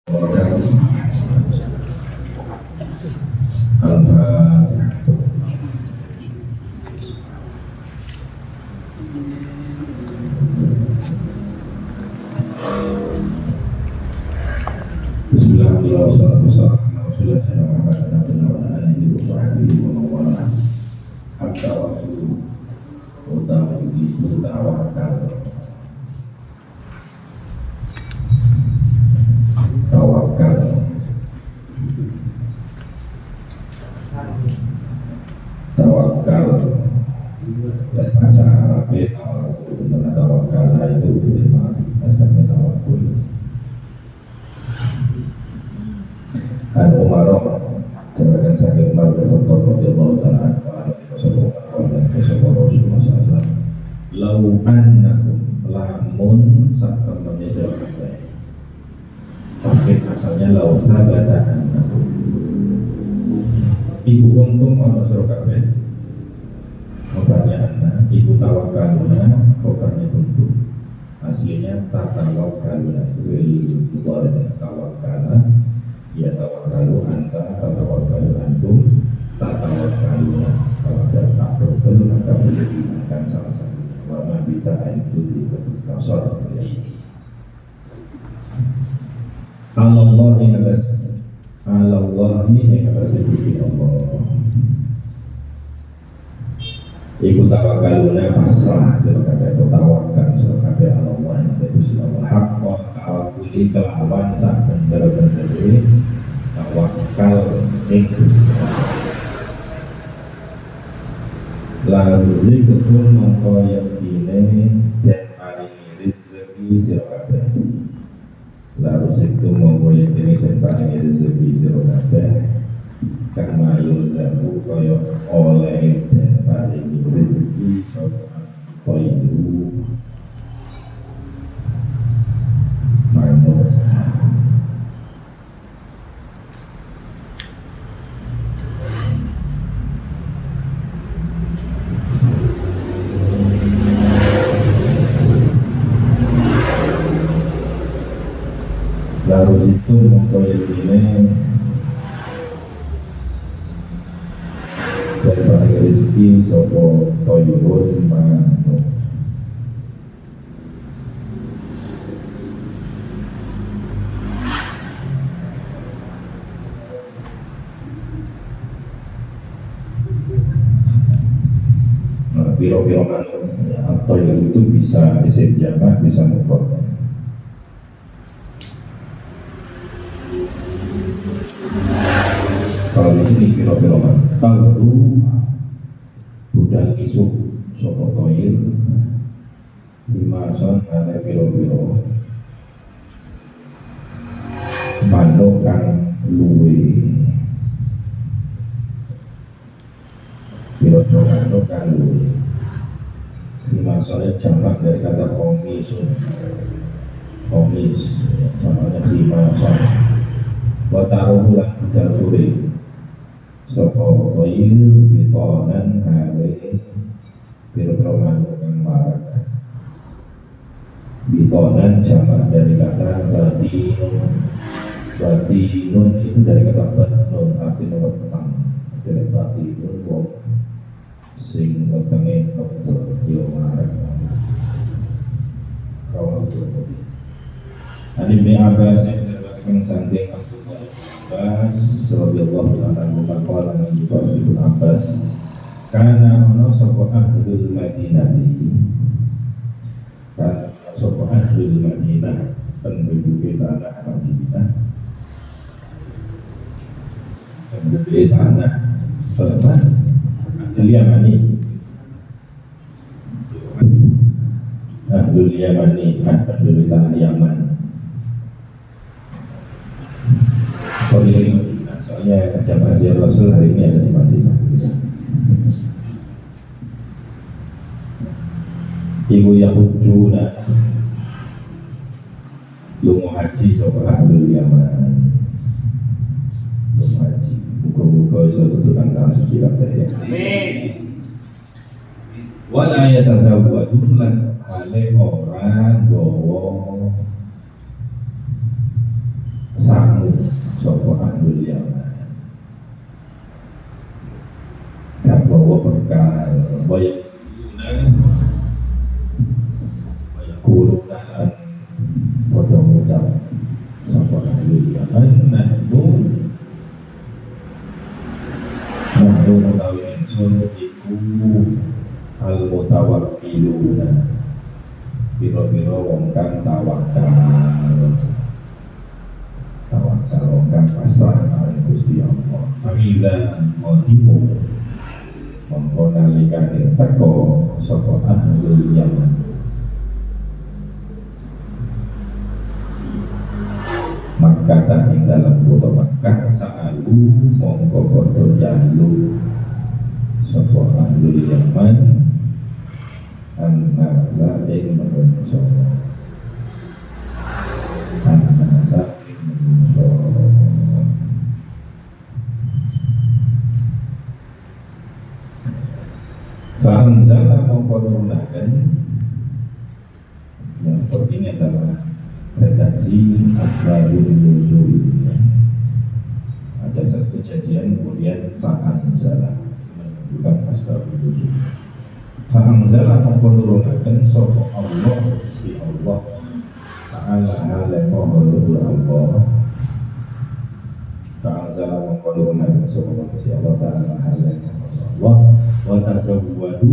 Tawakal bahasa Arab tawakal itu bahasa tawakul. An Umar jangan sakit Umar berkata radhiyallahu ta'ala anhu lau annakum lamun saat menjadi pakai asalnya lau sabata annakum ibu untung ono sira kabeh obatnya anak ibu tawakaluna obatnya untuk aslinya tatawakaluna itu tawakala ya tawakalu anta tatawakalu antum tatawakalu kalau ada takwakal maka menjadi akan salah satu warna kita itu di kasar Allah yang atas Allah yang atas itu Allah ikut tawakaluna pasrah sebagai tawakal sebagai Allah yang atas Allah hakwa tawakuli kelawan sak bener-bener tawakal itu lalu zikun mengkoyak dine dan paringi rezeki sirokabeh lalu zikun mengkoyak dine dan paringi rezeki sirokabeh kama yulzamu koyak oleh dan paringi rezeki sopan koyu manuk lalu itu mengkoyak dine dari paling rezeki sopo toyurun manuk biro-biro manuk ya, toyur itu bisa isim jamak bisa mufrad. Kalau di sini kira-kira tahu budal isuk sopo toir 5 son ada kira-kira manuk kang luwe kira-kira manuk kang luwe 5 sonnya jamak dari kata komisun komis jamaknya 5 son wataruh bulan budal suri sopo toir bitonan hari biro-biro manuk yang marak bitonan jamak dari kata batinun itu dari kata batnun artinya wetang dari batinun wong sing wetenge kebel yo marak kawal berkodi Ibnu Abbas yang terlaksana sanding Abbas radhiyallahu ta'ala anhu qala Ibnu Abbas kana ono sapa ahlul Madinah kana sapa ahlul Madinah penduduk tanah Madinah penduduk tanah ahlul Yamani ahlul Yamani penduduk tanah Yaman soalnya jamaah haji Rasul hari ini ada di Madinah. Ibu Yahudjuna lungo haji sopa ahlul Yaman lungo haji muka-muka iso tutukan tanah suci kabeh. Amin. Wala yatasawwadun lan hale orang gowo pira-pira wong kang tawakal wong kang pasrah marang Gusti Allah. Fa'idza qadimu mongko nalikane teko sapa ahlul Yaman Makkah ing dalam kota Makkah sa'alu mongko padha jalu sapa ahlul Yaman anna ing menungso Fa'anzala mengkonunakan yang seperti ini adalah redaksi asbabun nuzul. Ada satu kejadian kemudian fa'anzala menunjukkan asbabun nuzul. Fa'anzala mengkonunakan sapa Allah si Allah ta'ala lemahulul Allah. Fa'anzala mengkonunakan sapa si Allah ta'ala Allah wa tazawwadu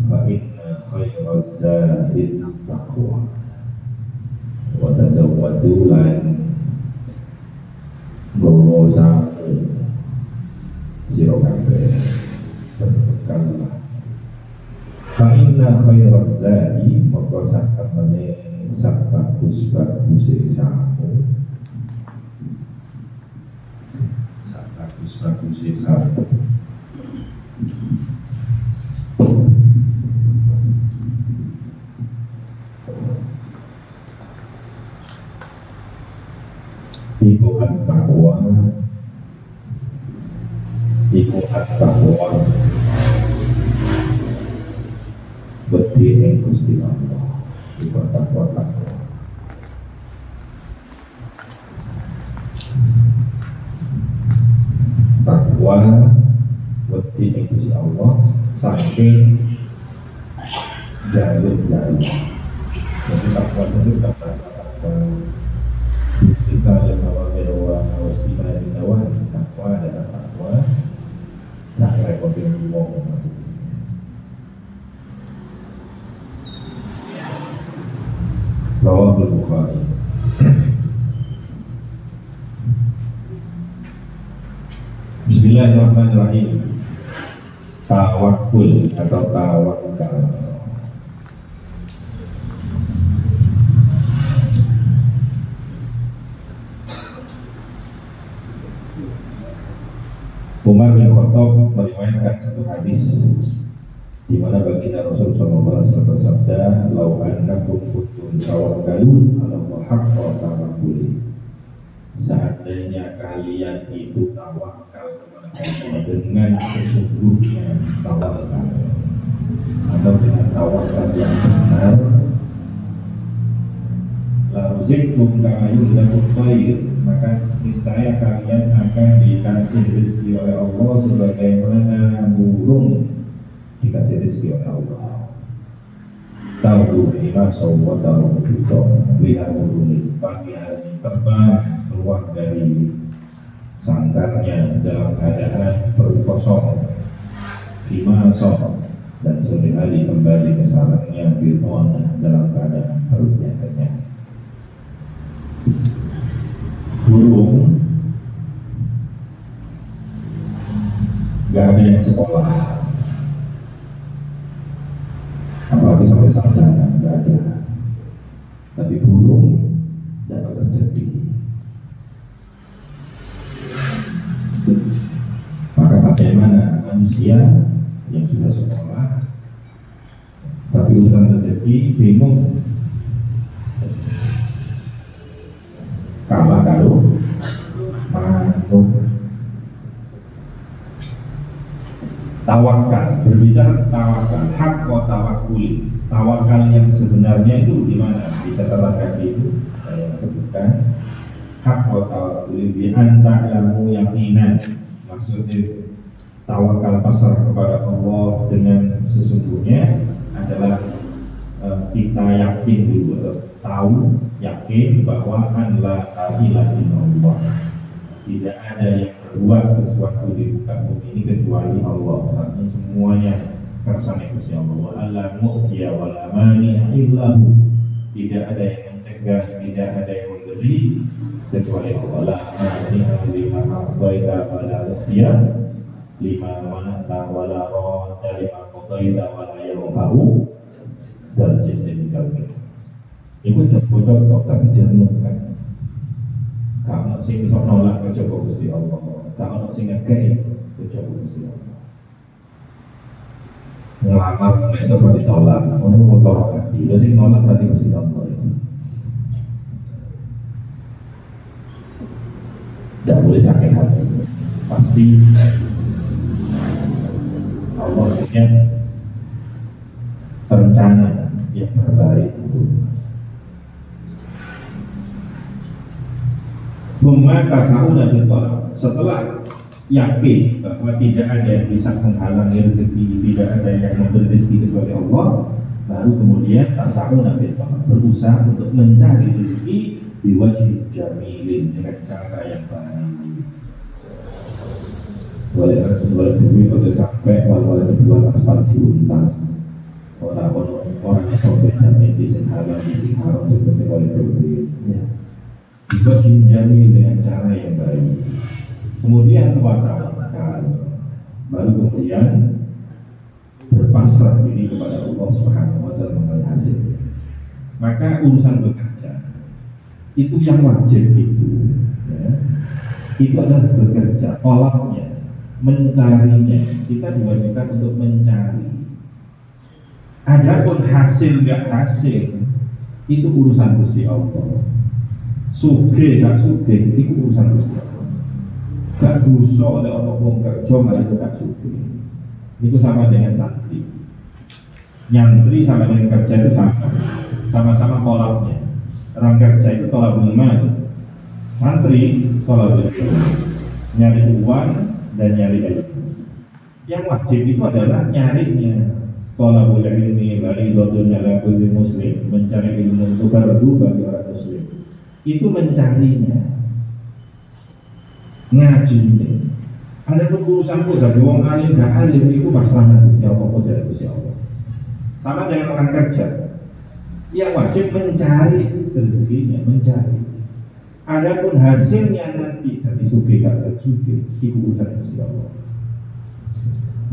fa inna khairaz zadi taqwa wa tazawwadu lan bawa samu sira kabeh berbekallah fa inna khairaz zadi maka sakmene sak bagus samu sak bagus samu iku at-taqwa beti ing Gusti Allah iku at-taqwa beti ing Gusti Allah saking jalur-jalur. Jadi takwa itu kata kita yang awal berdoa harus dimana ditawan takwa adalah takwa tak repotin uang Rawahul Bukhari. Bismillahirrahmanirrahim. Tawakul atau tawakal. Umar bin Khattab meriwayatkan satu hadis di mana baginda Rasul sallallahu alaihi wasallam bersabda, "Lau annakum kuntum tawakkalun 'ala Allah haqqa tawakkuli." Seandainya kalian itu tawakal kepada Allah dengan sesungguhnya tawakal atau dengan tawakal yang benar, la ruziktum kama yurzaku thair, maka niscaya kalian akan dikasih rezeki oleh Allah sebagaimana burung dikasih rezeki oleh Allah. Tahu imam sawwa tahu kita lihat burung pagi hari terbang keluar dari sangkarnya dalam keadaan perut kosong, dimasak, dan sore hari kembali ke sarangnya birwana dalam keadaan perutnya kenyang. Burung gak ada yang sekolah, apalagi sampai sarjana, gak ada. Tapi burung dapat rezeki. Maka bagaimana manusia yang sudah sekolah tapi urusan rezeki bingung, kalah kalau mantuk. Tawakal, berbicara tawakal, hak wa tawakuli. Tawakal yang sebenarnya itu di mana? Di catatan kaki itu saya sebutkan hak wa tawakuli bi anta ilmu yaqinan. Maksudnya tawakal pasrah kepada Allah dengan sesungguhnya adalah kita yakin dulu, tahu, yakin bahwa an la ilaha illallah, tidak ada yang berbuat sesuatu di muka bumi ini kecuali Allah. Artinya semuanya kersane Gusti Allah. Wa la mu'tiya wa la mani'a illahu, tidak ada yang mencegah, tidak ada yang memberi kecuali Allah. La mani'a lima a'taita wa la mu'tiya lima mana'ta wa la radda lima qadaita wa la yanfa'u dzal jaddi minkal jadd. Iku cocok tapi jeneng kan. Kalau sing iso nolak kejaba Gusti Allah, kalau sing ngekei kejaba Gusti Allah. Ngelamar itu berarti tolak, ono motor hati. Lha sing nolak berarti Gusti Allah. Tidak boleh sakit hati. Pasti Allah punya rencana yang terbaik untuk semua tasawuf dan tolak. Setelah yakin bahwa tidak ada yang bisa menghalangi rezeki, tidak ada yang memberi rezeki kecuali Allah, baru kemudian tasawuf dan tolak, berusaha untuk mencari rezeki di wajib jamilin dengan cara yang baik. Boleh duit untuk sampai walau dibuat aspal diuntar. Orang yang sampai jamin di sini halal di sini haram seperti boleh duit. Dibuat jamil dengan cara yang baik. Kemudian watawakal, baru kemudian berpasrah diri kepada Allah Subhanahu wa taala mengenai hasilnya. Maka urusan bekerja itu yang wajib itu, ya, itu adalah bekerja, tolaknya, mencarinya. Kita diwajibkan untuk mencari. Adapun hasil nggak hasil itu urusan Gusti Allah. Sugih nggak sugih itu urusan Gusti Allah. Gak dosa oleh orang wong kerja malah gak sugih. Itu sama dengan santri. Nyantri sama dengan kerja itu sama-sama tolaknya. Orang kerja itu tolak iman, santri tolak ilmu, nyari uang dan nyari ilmu. Yang wajib itu adalah nyarinya. Tolak ilmi bagi dotunya lagu muslim, mencari ilmu itu fardu bagi orang muslim. Itu mencarinya, ngaji ini. Ada urusan kok dari wong alim gak alim itu pasrahnya Gusti Allah, dari Gusti Allah. Sama dengan orang kerja. Yang wajib mencari rezekinya, mencari. Adapun hasilnya nanti dari sugih kata sugih itu urusan Gusti Allah.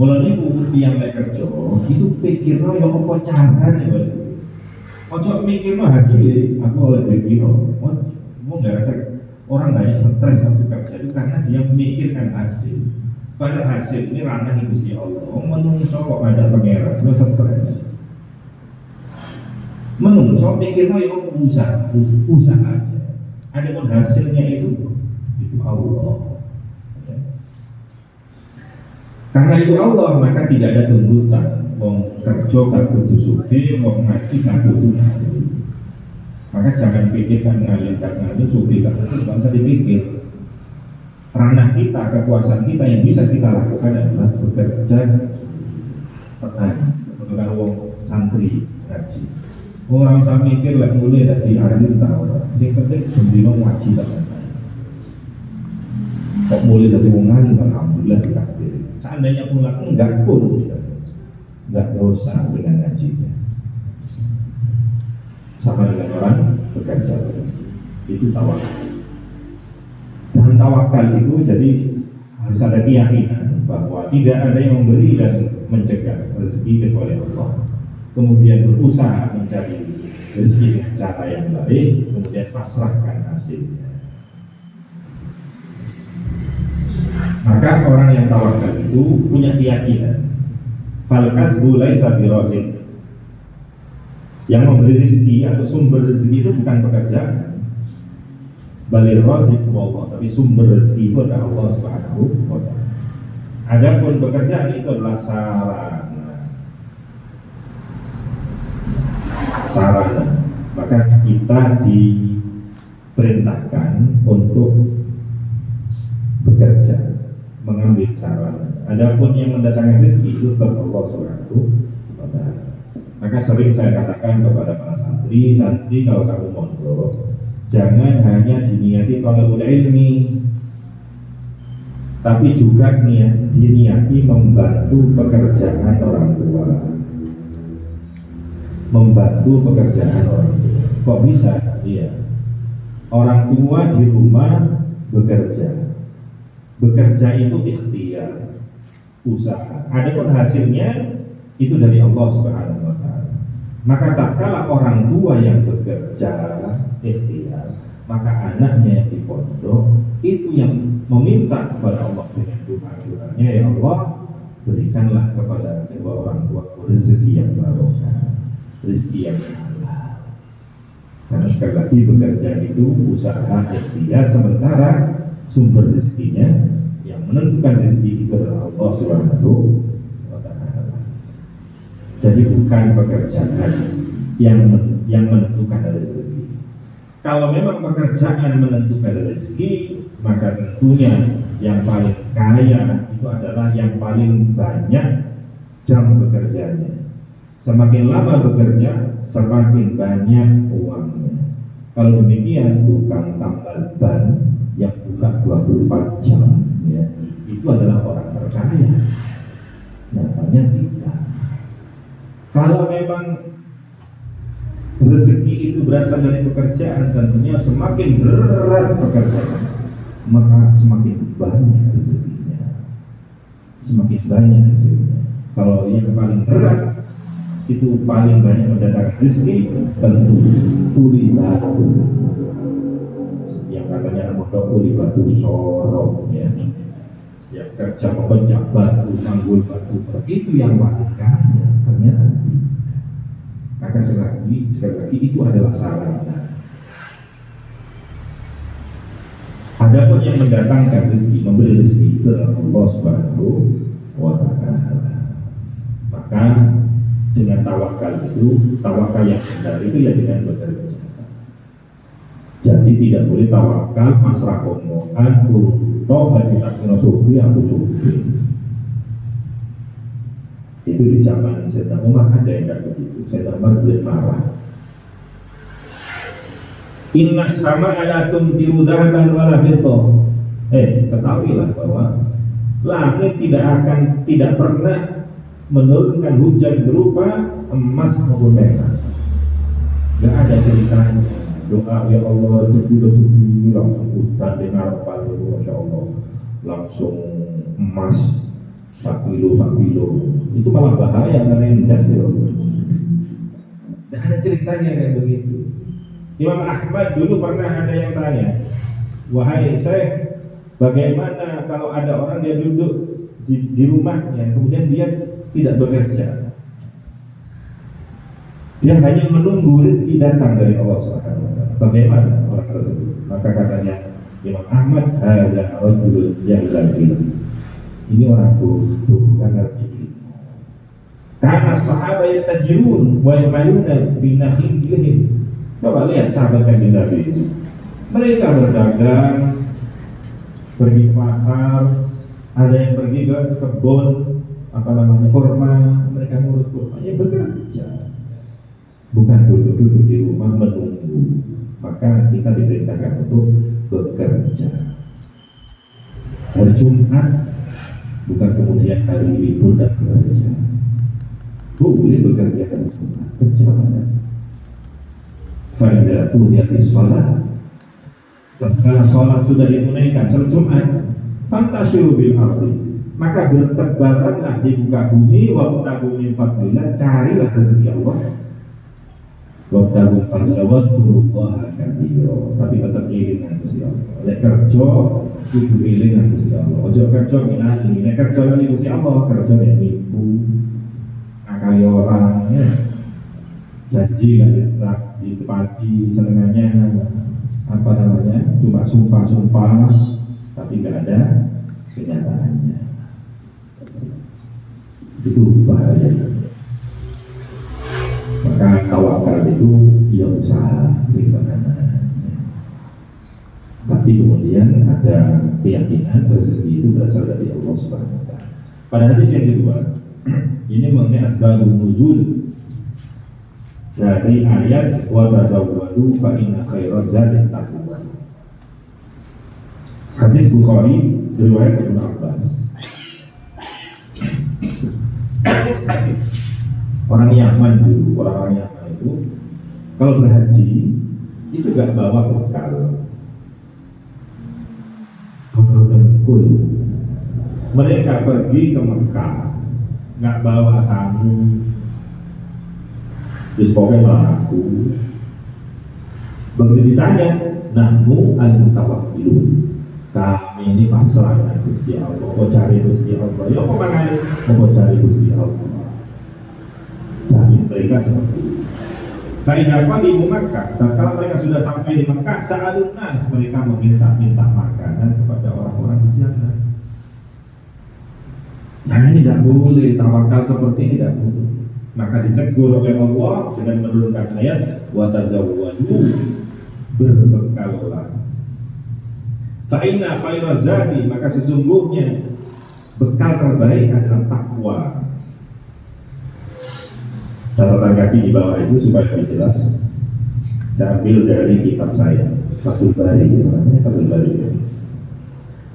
Mulane kudu yang lek kerja itu pikirno ya apa carane wae. Ojo mikirno hasilnya aku oleh pikirno. Mau enggak rasa orang banyak stres waktu kerja itu karena dia memikirkan hasil. Padahal hasil ini ranah Gusti Allah. Menungso kok ada pangeran, lu stres. Menungso pikirnya yang usaha. Adapun hasilnya itu Allah. Karena itu Allah, maka tidak ada tuntutan. Wong kerja gak kudu sugih, wong ngaji gak kudu ngaji. Maka jangan pikirkan ngalim gak ngalim, sugih gak kudu, gak usah dipikir. Ranah kita, kekuasaan kita yang bisa kita lakukan adalah bekerja tenang, untuk wong santri ngaji. Orang usah mikir lah mulai dari akhir tahun. Yang penting sebelum ngaji teman. Kok mulai dari wong alim alhamdulillah ditakdir. Seandainya pulang enggak pun enggak dosa dengan ngajinya. Sama dengan orang bekerja itu tawakal. Dan tawakal itu jadi harus ada keyakinan bahwa tidak ada yang memberi dan mencegah rezeki kecuali Allah. Kemudian berusaha mencari rezeki dengan cara yang baik, kemudian pasrahkan hasilnya. Maka orang yang tawakal itu punya keyakinan. Fal kasbu laisa birazin. Yang memberi rezeki atau sumber rezeki itu bukan pekerjaan. Balir razik Allah, tapi sumber rezeki itu adalah Allah Subhanahu wa taala. Adapun pekerjaan itu adalah sarana. Maka kita diperintahkan untuk bekerja, mengambil sarana. Adapun yang mendatangkan rezeki itu tetap Allah Subhanahu wa taala. Maka sering saya katakan kepada para santri kalau kamu mondok, jangan hanya diniati thalabul ilmi, tapi juga diniati membantu pekerjaan orang tua. Membantu pekerjaan orang tua. Kok bisa? Iya. Orang tua di rumah bekerja. Bekerja itu ikhtiar, usaha. Adapun hasilnya itu dari Allah Subhanahu wa taala. Maka tak kalah orang tua yang bekerja ikhtiar, maka anaknya yang di pondok itu yang meminta kepada Allah dengan doa-doanya, ya Allah, berikanlah kepada kedua orang tua rezeki yang barokah, rezeki yang halal. Karena sekali lagi bekerja itu usaha ikhtiar, sementara sumber rezekinya yang menentukan rezeki itu adalah Allah Subhanahu wa taala. Jadi bukan pekerjaan yang menentukan rezeki. Kalau memang pekerjaan menentukan rezeki, maka tentunya yang paling kaya itu adalah yang paling banyak jam bekerjanya. Semakin lama bekerja, semakin banyak uangnya. Kalau demikian, tukang tambal ban yang buka 24 jam, ya, itu adalah orang terkaya. Nyatanya tidak. Kalau memang rezeki itu berasal dari pekerjaan, tentunya semakin berat pekerjaan, maka semakin banyak rezekinya. Semakin banyak rezekinya. Kalau yang paling berat itu paling banyak mendatangkan rezeki, tentu kuli batu. Yang katanya modal kuli batu sorong, ya. Yang kerja memecah batu, sanggul batu, itu yang paling kaya. Ternyata maka sekali lagi itu adalah sarana. Adapun yang mendatangkan rezeki, memberi rezeki itu adalah Allah Subhanahu wa taala. Maka dengan tawakal yang benar itu ya dengan bekerja. Jadi tidak boleh tawakal pasrah omongan toh tidak kena sufi aku sufi. Itu di zaman Sayyidina Umar ada yang kayak begitu. Sayyidina Umar boleh marah. Inna sama ala tumtiru dhahaban wala fiddah. Ketahuilah bahwa langit tidak pernah menurunkan hujan berupa emas maupun perak. Gak ada ceritanya. Doa ya Allah rezeki langsung hutan dengar palu, masya Allah, langsung emas 1 kilo. Itu malah bahaya karena indah sih. Gak ada ceritanya kayak begitu. Imam Ahmad dulu pernah ada yang tanya, wahai saya, bagaimana kalau ada orang dia duduk di rumahnya, kemudian dia tidak bekerja, dia hanya menunggu rezeki datang dari Allah Subhanahu wa taala. Bagaimana orang tersebut? Maka katanya Imam Ahmad, ada rajulun jahil. Ini orang bodoh, bukan ngerti. Karena sahabat yang tajirun wa yamaluna fi nakhilihim. Coba lihat sahabat Nabi itu. Mereka berdagang, pergi ke pasar, ada yang pergi ke kebun, kurma, mereka ngurus kurmanya, bekerja. Bukan duduk di rumah menunggu. Maka kita diperintahkan untuk bekerja. Hari Jumat bukan kemudian hari libur dan bekerja. Boleh bekerja hari Jumat, kerja pada. Faidah qudiyatis shalah. Tatkala sholat sudah ditunaikan, sholat Jumat, fantashiru bil ardi, maka bertebaranlah di muka bumi, wabtagu min fadlillah, carilah rezeki Allah. Wabtagu fadlillah wadkurullaha katsira, tapi tetap iring dengan Gusti Allah. Lek kerja kudu iring dengan Gusti Allah. Ojo kerja minali, nek kerja dengan Gusti Allah, kerja mek nipu, ngakali orang, ya. Janji kan ditepati senengannya, cuma sumpah tapi nggak ada kenyataannya. Itu bahaya. Maka tawakal itu ya usaha sederhana, tapi kemudian ada keyakinan rezeki itu berasal dari Allah Subhanahu wa taala. Pada hadis yang kedua ini mengenai asbabun nuzul dari ayat wa tazawwadu fa inna khairaz zadi taqwa. Hadis Bukhari riwayat Ibnu Abbas. Orang Yaman dulu, orang Yaman itu kalau berhaji juga bawa bekal. Dengkul. Mereka pergi ke Mekah, nggak bawa samu, terus pokoknya melaku. Begitu ditanya, nahnu al-mutawakkilun, kami ini pasrah dengan Gusti Allah, mau cari Gusti Allah. Ya kok makanya mau cari Gusti Allah. Nah, mereka seperti itu. Faidah di Mekah, dan kalau mereka sudah sampai di Mekah, sa'alun nas, mereka meminta makanan kepada orang-orang di sana. Nah, ini tidak boleh, tawakal seperti ini tidak boleh. Maka ditegur oleh Allah dengan menurunkan ayat wa tazawwadu, berbekallah. Fa inna khairaz zadi, maka sesungguhnya bekal terbaik adalah takwa. Catatan kaki di bawah itu supaya lebih jelas. Saya ambil dari kitab saya, Fathul Bari, namanya Fathul Bari.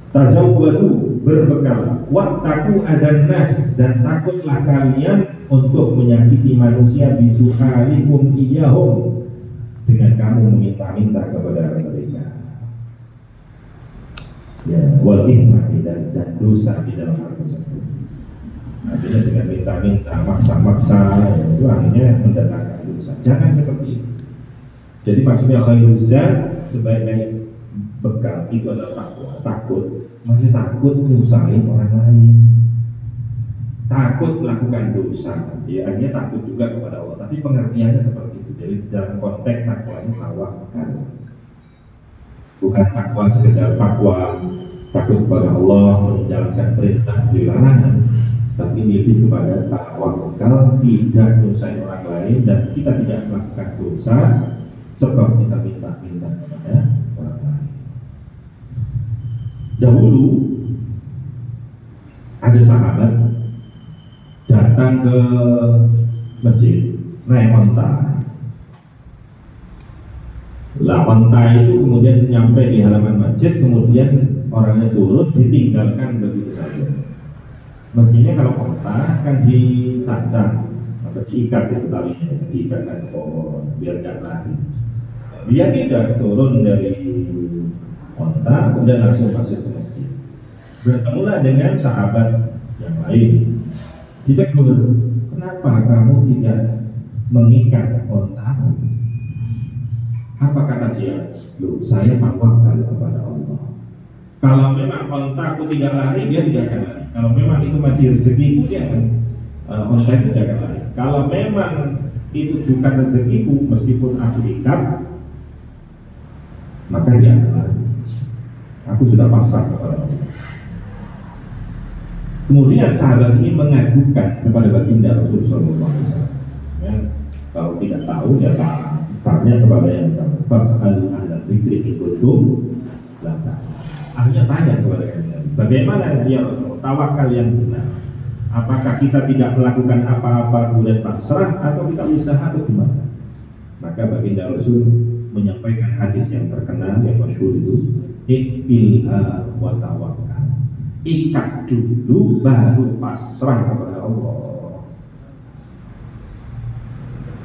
Tazawwadu, berbekal, wattaqu adan nas, dan takutlah kalian untuk menyakiti manusia bisu'alikum iyahum, dengan kamu meminta-minta kepada mereka. Ya, wal ithma, dan dosa di dalam hal tersebut. Artinya dengan minta-minta, maksa-maksa, itu akhirnya mendatangkan dosa. Jangan seperti itu. Jadi maksudnya khairuzan, sebaik-baik bekal itu adalah takwa. Takut, masih takut nyusahin orang lain, takut melakukan dosa. Ya, akhirnya takut juga kepada Allah. Tapi pengertiannya seperti itu. Jadi dalam konteks takwa ini tawakal, bukan takwa sekedar takwa takut kepada Allah, menjalankan perintah di larangan, tapi lebih kepada tawakal, tidak nyusahin orang lain, dan kita tidak melakukan dosa sebab kita minta-minta kepada orang lain. Dahulu ada sahabat datang ke masjid naik onta. Onta itu kemudian sampai di halaman masjid, kemudian orangnya turun, ditinggalkan begitu saja. Mestinya kalau onta kan ditancap atau diikat di talinya, diikatkan pohon biar nggak lari. Dia tidak turun dari onta, kemudian langsung masuk ke masjid. Bertemulah dengan sahabat yang lain. Ditegur, kenapa kamu tidak mengikat ontamu? Apa kata dia? Loh, saya tawakal kepada Allah. Kalau memang ontaku tidak lari, dia tidak akan lari. Kalau memang itu masih rezekiku, dia akan onta itu tidak akan lari. Kalau memang itu bukan rezekiku, meskipun aku ikat, maka dia akan lari. Aku sudah pasrah kepada Allah. Kemudian sahabat ini mengadukan kepada baginda Rasulullah SAW. Ya, kalau tidak tahu, ya tanya kepada yang tahu. Fas'al ahla dzikri in kuntum la ta'lamun. Akhirnya tanya kepada kalian, bagaimana ya Rasulullah tawakal yang benar? Apakah kita tidak melakukan apa-apa kemudian pasrah, atau kita usaha, atau gimana? Maka baginda Rasul menyampaikan hadis yang terkenal yang masyhur itu, ikbilha wa tawakkal. Ikat dulu baru pasrah kepada Allah.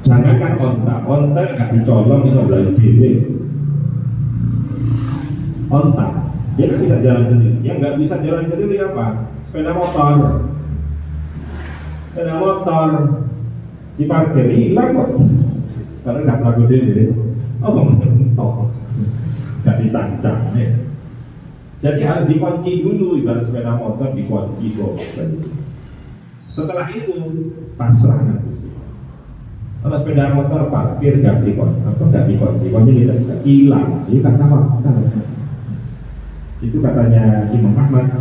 Jangankan onta nggak dicolong itu adalah dewe. Onta dia kan bisa jalan sendiri. Yang nggak bisa jalan sendiri apa? Sepeda motor diparkir hilang kok. Karena nggak pernah dewe. Oh, mentok, nggak dicancang ya. Jadi harus dikunci dulu, ibarat sepeda motor dikunci dulu. Setelah itu pasrah nanti. Kalau sepeda motor parkir nggak dikunci, kunci kita hilang, itu kan apa? Itu katanya Imam Ahmad.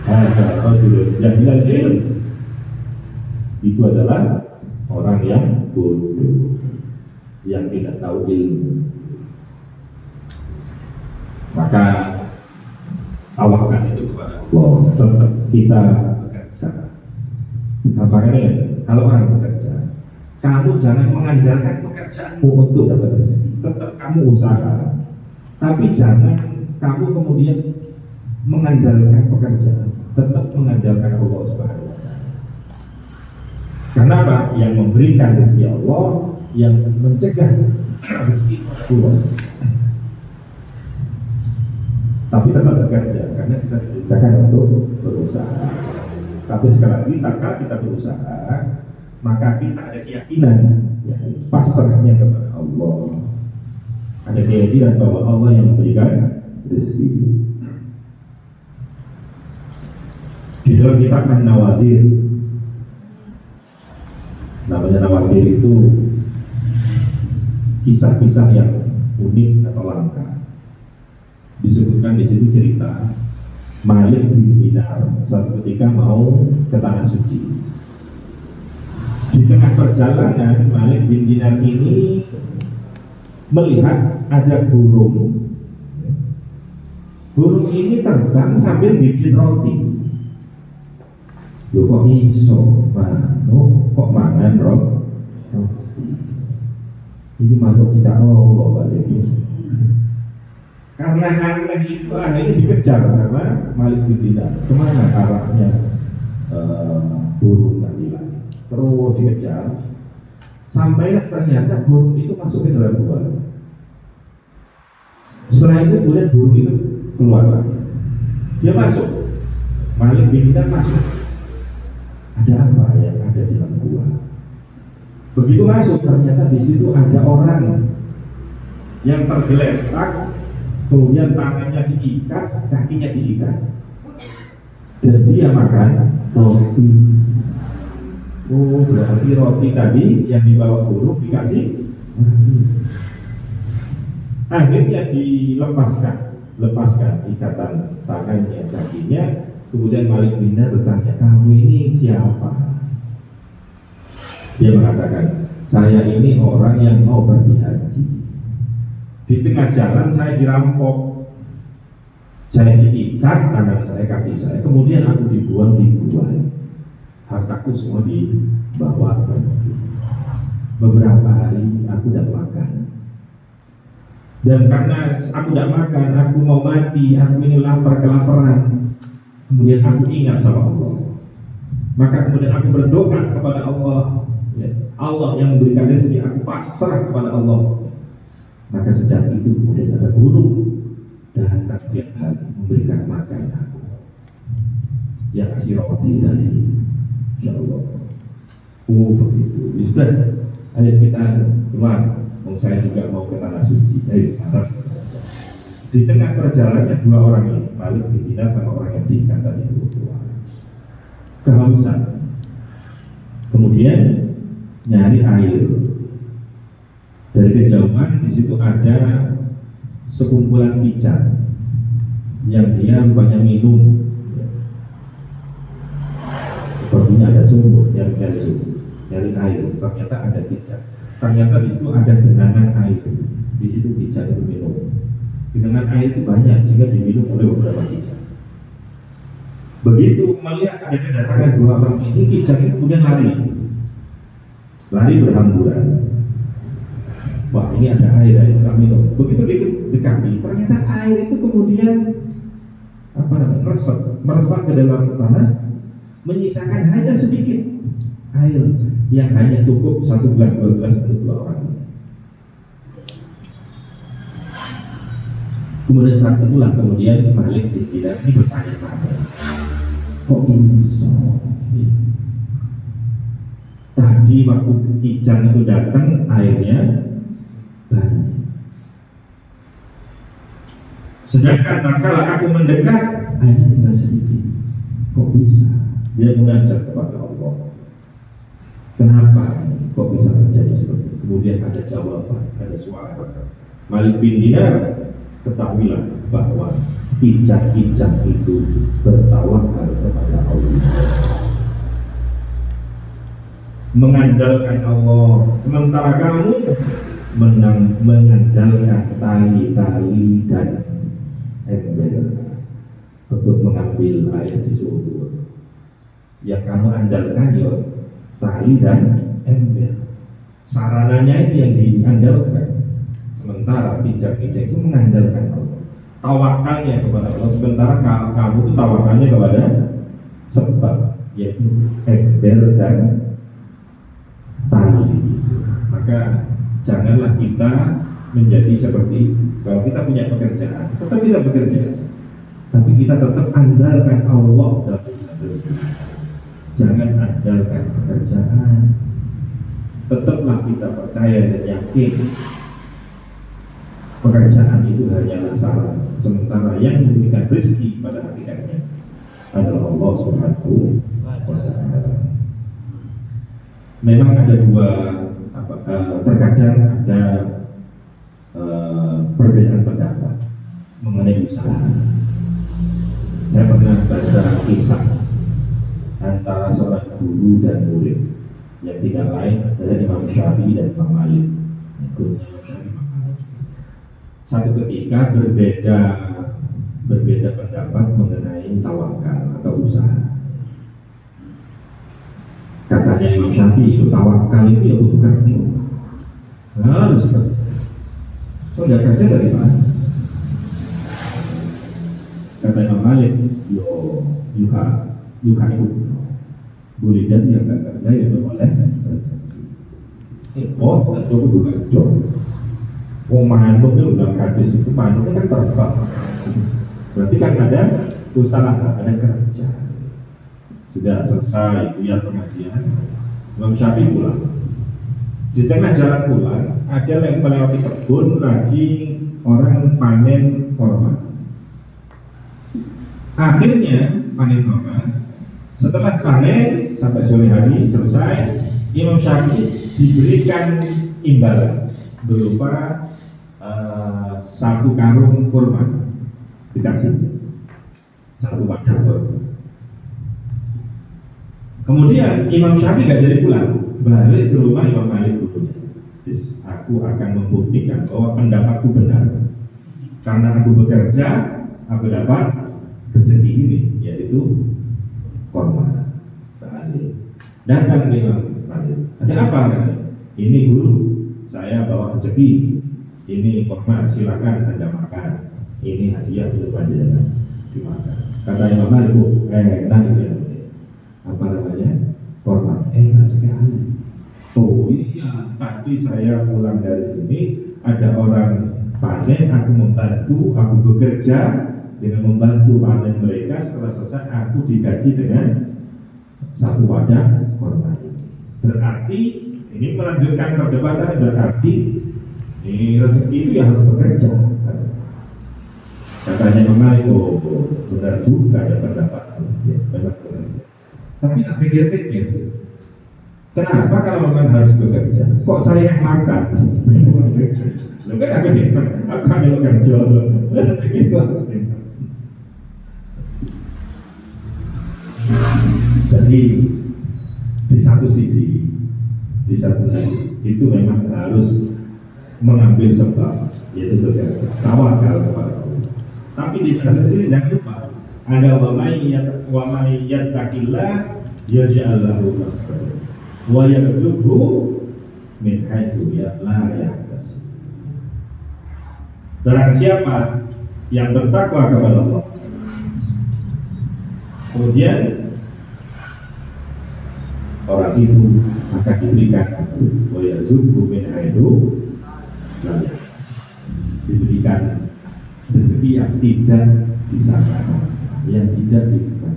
Kalau dulu yang bilang itu adalah orang yang bodoh, yang tidak tahu ilmu. Maka tawakal itu kepada Allah, tetap kita bekerja. Makanya kalau orang bekerja, kamu jangan mengandalkan pekerjaanmu untuk dapat rezeki. Tetap kamu usaha, tapi jangan kamu kemudian mengandalkan pekerjaan. Tetap mengandalkan Allah Subhanahu wa Ta'ala. Karena apa? Yang memberikan rezeki Allah, yang mencegah rezeki keluar. Tapi tetap bekerja karena kita diperintahkan untuk berusaha. Tapi sekali lagi, tak kita berusaha, maka kita ada keyakinan, ya, pasrahnya kepada Allah. Ada keyakinan bahwa Allah yang memberikan rezeki. Di dalam kitab An-Nawadir, namanya Nawadir itu kisah-kisah yang unik atau langka. Disebutkan di situ cerita Malik bin Dinar suatu ketika mau ke tanah suci. Di tengah perjalanan Malik bin Dinar ini melihat ada burung. Burung ini terbang sambil bikin roti. Loh kok iso manuk kok mangan roti? Ini makhluk tidak Allah balik ini. Karena aneh itu akhirnya dikejar sama Malik bin Dinar. Kemana arahnya burung tadi lagi? Terus dikejar. Sampailah ternyata burung itu masuk ke dalam gua. Setelah itu kemudian burung itu keluar lagi. Dia masuk. Malik bin Dinar masuk. Ada apa yang ada di dalam gua? Begitu masuk ternyata di situ ada orang yang tergeletak. Kemudian tangannya diikat, kakinya diikat, dan dia makan roti. Oh, berarti roti tadi yang dibawa burung dikasih roti. Akhirnya lepaskan ikatan tangannya, kakinya. Kemudian Malik bin Dinar bertanya, kamu ini siapa? Dia mengatakan, saya ini orang yang mau pergi haji. Di tengah jalan saya dirampok, saya diikat tangan saya, kaki saya, kemudian aku dibuang di gua. Hartaku semua dibawa pergi. Beberapa hari aku tidak makan, dan karena aku tidak makan, aku mau mati, aku ini lapar kelaparan. Kemudian aku ingat sama Allah, maka kemudian aku berdoa kepada Allah, ya, Allah yang memberikan rezeki, aku pasrah kepada Allah. Maka sejak itu kemudian ada burung datang setiap hari memberikan makan aku. Yang kasih roti tadi itu, insya Allah. Oh begitu. Sudah, ayo kita keluar. Saya juga mau ke tanah suci. Ayo harap. Di tengah perjalanannya dua orang ini, Malik bin Dinar sama orang yang diikat tadi itu keluar. Kehausan. Kemudian nyari air. Dari kejauhan di situ ada sekumpulan pican yang dia rupanya minum. Sepertinya ada sumur, nyari air. Ternyata ada pican. Ternyata di situ ada genangan air. Di situ pican itu minum. Genangan air itu banyak sehingga diminum oleh beberapa pican. Begitu melihat ada kedatangan dua orang ini, pican itu kemudian lari berhamburan. Wah ini ada air yang kami minum. Begitu dekati, ternyata air itu kemudian meresap ke dalam tanah, menyisakan hanya sedikit air yang hanya cukup 1 gelas 2 gelas untuk dua orang. Kemudian saat itulah kemudian Malik bin Dinar ini bertanya-tanya, kok bisa? Tadi waktu pican itu datang airnya banyak. Sedangkan tatkala aku mendekat, airnya tinggal sedikit. Kok bisa? Dia mengajak kepada Allah. Kenapa? Kok bisa terjadi seperti itu? Kemudian ada jawaban, ada suara. Malik bin Dinar, ketahuilah bahwa pican-pican itu bertawakal kepada Allah, mengandalkan Allah, sementara kamu mengandalkan tali-tali dan ember untuk mengambil air di sumur. Yang kamu andalkan ya tali dan ember, sarananya itu yang diandalkan. Sementara bijak-bijak itu mengandalkan Allah, tawakalnya kepada Allah. Sementara kamu itu tawakalnya kepada sebab, yaitu ember dan tali. Maka Janganlah kita menjadi seperti itu. Kalau kita punya pekerjaan, tetap kita bekerja, tapi kita tetap andalkan Allah dalam rezeki. Jangan andalkan pekerjaan. Tetaplah kita percaya dan yakin pekerjaan itu hanyalah salah. Sementara yang memberikan rezeki pada hakikatnya adalah Allah Subhanahu wa Ta'ala. Memang ada dua terkadang ada perbedaan pendapat mengenai usaha. Saya pernah baca kisah antara seorang guru dan murid yang tidak lain adalah Imam Syafi'i dan Imam Malik. Satu ketika berbeda pendapat mengenai tawakal atau usaha. Katanya Imam Syafi'i itu tawakal itu ya butuh kerja, harus kerja. Kalau nggak kerja dari mana? Kata Imam Malik, yuka itu boleh jadi yang nggak kerja itu boleh. Itu butuh kerja. Manuk itu dalam hadis itu manuk kan terbang. Berarti kan ada usaha, ada kerja. Sudah selesai itu yang pengajian, Imam Syafi'i pulang. Di tengah jalan pulang, ada yang melewati kebun lagi orang panen korma. Akhirnya panen korma. Setelah panen sampai sore hari selesai, Imam Syafi'i diberikan imbalan berupa satu karung kurma, dikasih satu wadah kurma. Kemudian Imam Syafi'i gak jadi pulang, balik ke rumah Imam Malik dulunya. Aku akan membuktikan bahwa pendapatku benar, karena aku bekerja, aku dapat rezeki ini, yaitu kurma. Balik, datang Imam Malik, ada apa kan? Ini guru, saya bawa rezeki. Ini kurma, silakan Anda makan. Ini hadiah untuk panjenengan, dimakan. Kata Imam Malik, enak ini. Apa namanya? Kurma, enak sekali. Oh iya, tadi saya pulang dari sini, ada orang panen, aku membantu, aku bekerja dengan membantu panen mereka. Setelah selesai, aku digaji dengan satu wadah kurma. Berarti ini melanjutkan perdebatan, berarti ini rezeki itu ya harus bekerja. Katanya Imam itu benar juga ada pendapat, ya, memang bekerja. Tapi tak pikir-pikir, kenapa kalau memang harus bekerja? Kok saya yang makan? Lu kan aku sih, aku ambil kerja, rezeki banget. Jadi di satu sisi itu memang harus mengambil sebab, yaitu bekerja, tawakal kepada Allah. Tapi di satu sisi jangan lupa ada wa may yattaqillah yaj'al lahu makhraja wa yarzuqhu min haitsu la yahtasib. Barang siapa yang bertakwa kepada Allah, kemudian orang itu akan diberikan wa yarzuqhu min haitsu la yahtasib, diberikan rezeki yang tidak disangka, yang tidak diduga.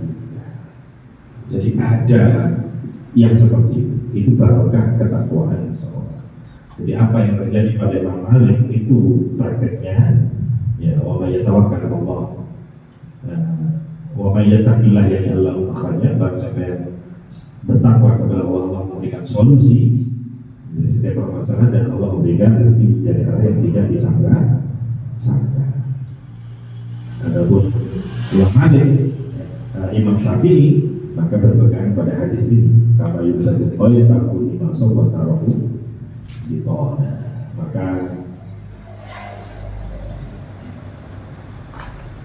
Jadi ada yang seperti itu barokah ketakwaan seseorang. Jadi apa yang terjadi pada Imam Malik itu prakteknya, ya, wa may yatawakkal 'ala Allah wa may yattaqillah yaj'al lahu makhraja. Barang siapa yang bertakwa kepada Allah, Allah memberikan solusi dari setiap permasalahan, dan Allah memberikan rezeki dari arah yang tidak disangka. Adapun Imam Malik, Imam Syafi'i, maka berpegang pada hadis ini, kama yusadu qoya takun imam sobat tarohu ditolak. Maka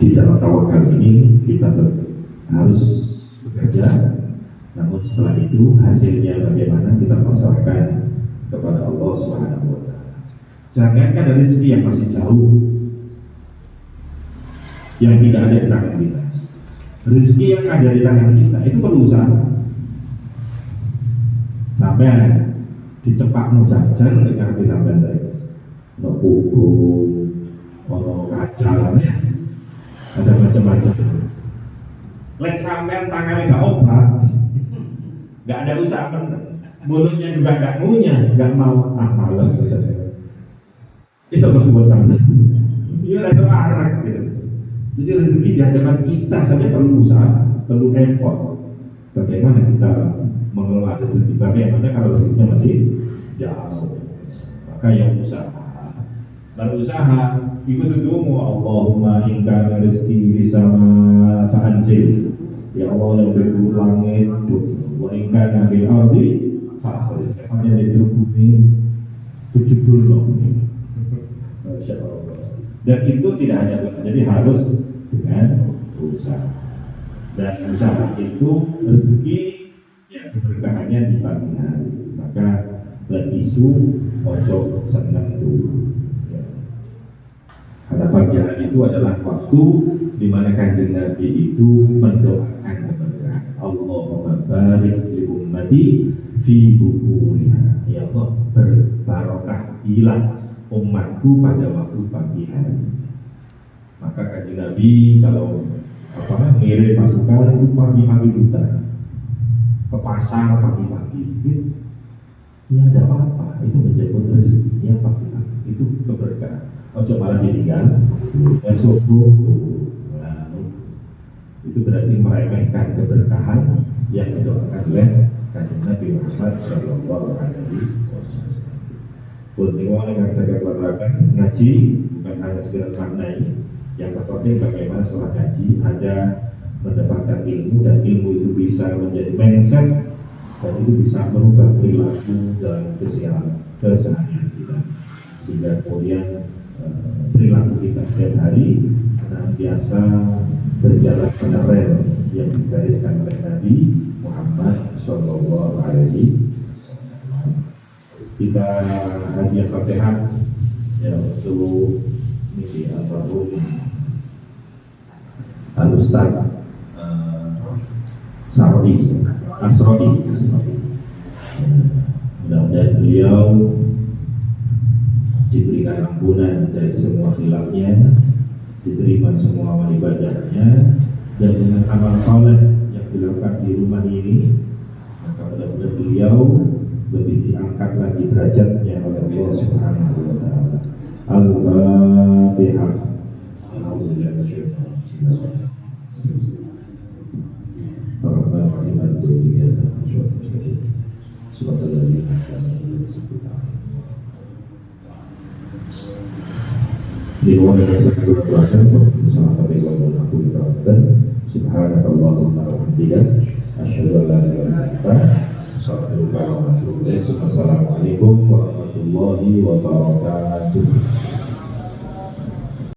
di dalam tawakal ini kita harus bekerja, namun setelah itu hasilnya bagaimana kita pasrahkan kepada Allah Subhanahu wa Ta'ala. Jangankan dari rezeki yang masih jauh, yang tidak ada di tangan kita, rezeki yang ada di tangan kita itu perlu usaha. Sampai dicepakno jajan nek ngarepe sampean dari ono pugu, ono kacang ya. Ada macam-macam. Lek sampean tangannya gak obat, gak ada usaha menang. Mulutnya juga gak ngunyah, gak mau males misalnya. Bisa berbuat tangan. Ini rasa arak gitu. Jadi rezeki di hadapan kita saja perlu usaha, perlu effort. Bagaimana kita mengelola rezeki? Bagaimana kalau rezekinya masih jauh? Maka yang berusaha ikut doa Allahumma in kana rizqi fis sama fa'anzil. Ya Allah yang di langit, wa in kana fil ardi fa'akhrij. Hanya di bumi 70 Masya Allah. Dan itu tidak hanya jadi harus dengan usaha. Dan usaha itu rezeki yang keberkahannya di pagi hari. Maka isu ojo senang dulu. Ya. Karena pagi hari itu adalah waktu di mana Kanjeng Nabi itu mendoakan keberkahan. Allahumma barik li ummati fi bukuriha. Ya Allah, berbarokah hilang umatku pada waktu pagi hari. Maka Kanjeng Nabi kalau ngirim pasukan itu pagi-pagi buta ke pasar pagi-pagi gitu. Ya ada apa-apa, itu menjemput rezekinya pagi-pagi, itu keberkahan. Ojo malah ditinggal, esok nah, itu berarti meremehkan keberkahan yang didoakan oleh Kanjeng Nabi Muhammad Shallallahu Alaihi Wasallam. Kultiwa yang saya katakan ngaji bukan hanya sekedar maknai, yang terpenting bagaimana setelah ngaji ada mendapatkan ilmu dan ilmu itu bisa menjadi mindset dan itu bisa merubah perilaku dalam keseharian kita sehingga kemudian perilaku kita setiap hari senantiasa berjalan pada rel yang digariskan oleh Nabi Muhammad Shallallahu Alaihi Wasallam. Kita hadiah Fatihah ya untuk misi almarhum Al-Ustaz Asrodi. Mudah-mudahan beliau diberikan ampunan dari semua khilafnya, diterima semua amal ibadahnya, dan dengan amal soleh yang dilakukan di rumah ini, maka mudah-mudahan beliau lebih diangkat lagi derajatnya oleh Allah Subhanahu wa Ta'ala. Al-Fatihah. Di ruang yang saya keluarkan bersama kami walaupun aku diterapkan subhanakallahumma wa bihamdika asyhadu an la ilaha illa anta astaghfiruka wa atubu ilaik. Assalamualaikum warahmatullahi wabarakatuh.